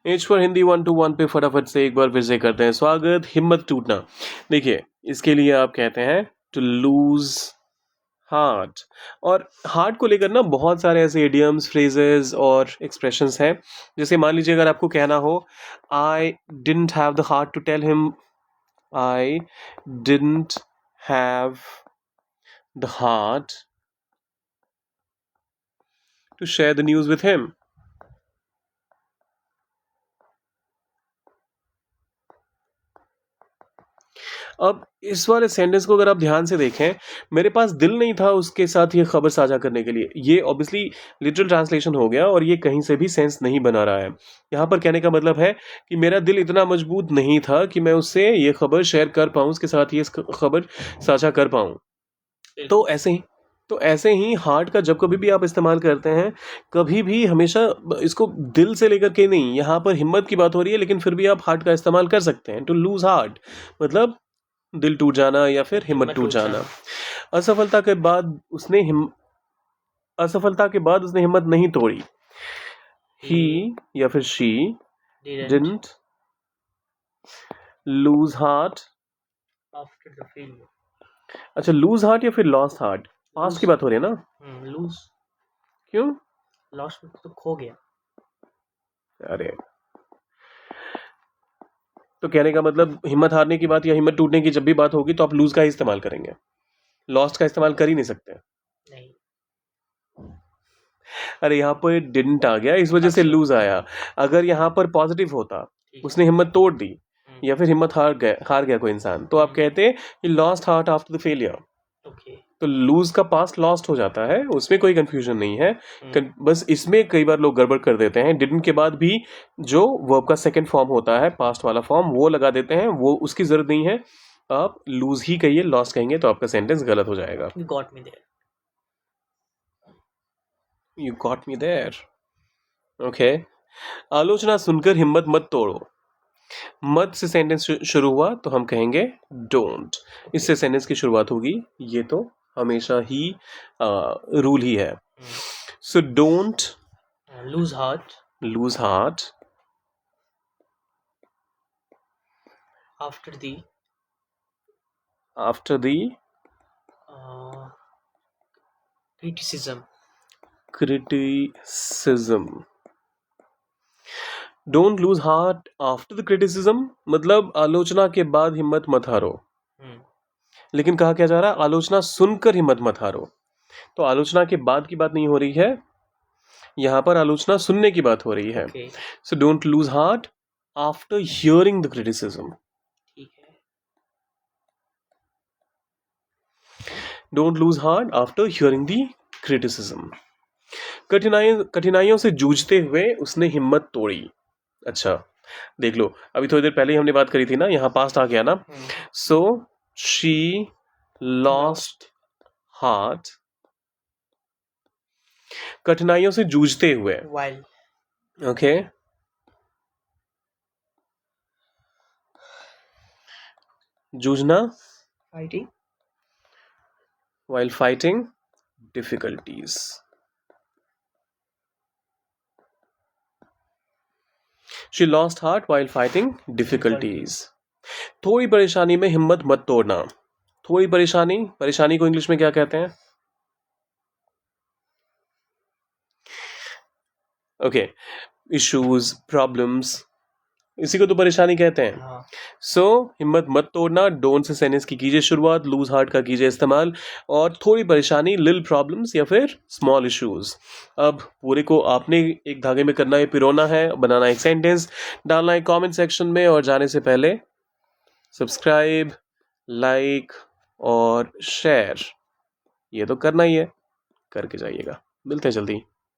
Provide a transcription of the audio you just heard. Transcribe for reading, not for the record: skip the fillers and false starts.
H for Hindi 121 पे फटाफट से एक बार फिर से करते हैं स्वागत। हिम्मत टूटना, देखिए इसके लिए आप कहते हैं टू लूज हार्ट। और हार्ट को लेकर ना बहुत सारे ऐसे इडियम्स, फ्रेजेस और एक्सप्रेशंस हैं। जैसे मान लीजिए अगर आपको कहना हो I didn't have the heart to tell him, I didn't have the heart to share the news with him. अब इस वाले सेंटेंस को अगर आप ध्यान से देखें, मेरे पास दिल नहीं था उसके साथ ये खबर साझा करने के लिए, ये ऑब्वियसली लिटरल ट्रांसलेशन हो गया और ये कहीं से भी सेंस नहीं बना रहा है। यहाँ पर कहने का मतलब है कि मेरा दिल इतना मजबूत नहीं था कि मैं उससे ये खबर शेयर कर पाऊँ, उसके साथ ये खबर साझा कर पाऊँ। तो ऐसे ही हार्ट का जब कभी भी आप इस्तेमाल करते हैं, कभी भी हमेशा इसको दिल से लेकर के नहीं, यहाँ पर हिम्मत की बात हो रही है लेकिन फिर भी आप हार्ट का इस्तेमाल कर सकते हैं। टू लूज हार्ट मतलब दिल टूट जाना या फिर हिम्मत टूट जाना। असफलता के बाद उसने हिम्मत नहीं तोड़ी। ही या फिर she didn't loose heart after the failure. अच्छा, लूज हार्ट या फिर लॉस्ट हार्ट, पास्ट की बात हो रही है ना। लूज क्यों? लॉस्ट में तो खो गया। अरे तो कहने का मतलब हिम्मत हारने की बात या हिम्मत टूटने की जब भी बात होगी तो आप लूज का ही इस्तेमाल करेंगे, लॉस्ट का इस्तेमाल कर ही नहीं सकते। नहीं, अरे यहाँ पर डिडंट आ गया, इस वजह से लूज आया। अगर यहाँ पर पॉजिटिव होता, उसने हिम्मत तोड़ दी या फिर हिम्मत हार गया कोई इंसान, तो आप कहते कि lost heart after the failure. तो लूज का पास्ट लॉस्ट हो जाता है, उसमें कोई कंफ्यूजन नहीं है। बस इसमें कई बार लोग गड़बड़ कर देते हैं, डिडंट के बाद भी जो वर्ब का सेकंड फॉर्म होता है, पास्ट वाला फॉर्म, वो लगा देते हैं, वो उसकी जरूरत नहीं है। आप लूज ही कहिए, लॉस्ट कहेंगे तो आपका सेंटेंस गलत हो जाएगा। You got me there. You got me there. Okay. आलोचना सुनकर हिम्मत मत तोड़ो। मत से सेंटेंस शुरू हुआ तो हम कहेंगे डोंट, इससे सेंटेंस की शुरुआत होगी। ये तो हमेशा ही रूल ही है। So don't lose heart after the criticism. Don't lose heart after the criticism मतलब आलोचना के बाद हिम्मत मत हारो। लेकिन कहा क्या जा रहा है, आलोचना सुनकर हिम्मत मत हारो। तो आलोचना के बाद की बात नहीं हो रही है, यहां पर आलोचना सुनने की बात हो रही है। So don't lose heart after hearing the criticism. Don't lose heart after hearing the criticism. कठिनाइयों से जूझते हुए उसने हिम्मत तोड़ी। अच्छा देख लो, अभी थोड़ी देर पहले ही हमने बात करी थी ना, यहाँ पास्ट आ गया ना। सो शी लॉस्ट हार्ट कठिनाइयों से जूझते हुए। ओके जूझना, fighting, while fighting difficulties. She lost heart while fighting difficulties. थोड़ी परेशानी में हिम्मत मत तोड़ना। थोड़ी परेशानी को इंग्लिश में क्या कहते हैं? ओके, इश्यूज, प्रॉब्लम्स, इसी को तो परेशानी कहते हैं। सो हिम्मत मत तोड़ना, डोंट से सेंटेंस की कीजिए शुरुआत, लूज हार्ट का कीजिए इस्तेमाल, और थोड़ी परेशानी, लिल प्रॉब्लम्स या फिर स्मॉल इश्यूज। अब पूरे को आपने एक धागे में करना है, पिरोना है, बनाना एक सेंटेंस, डालना है कमेंट सेक्शन में, और जाने से पहले सब्सक्राइब, लाइक और शेयर ये तो करना ही है, करके जाइएगा। मिलते हैं जल्दी।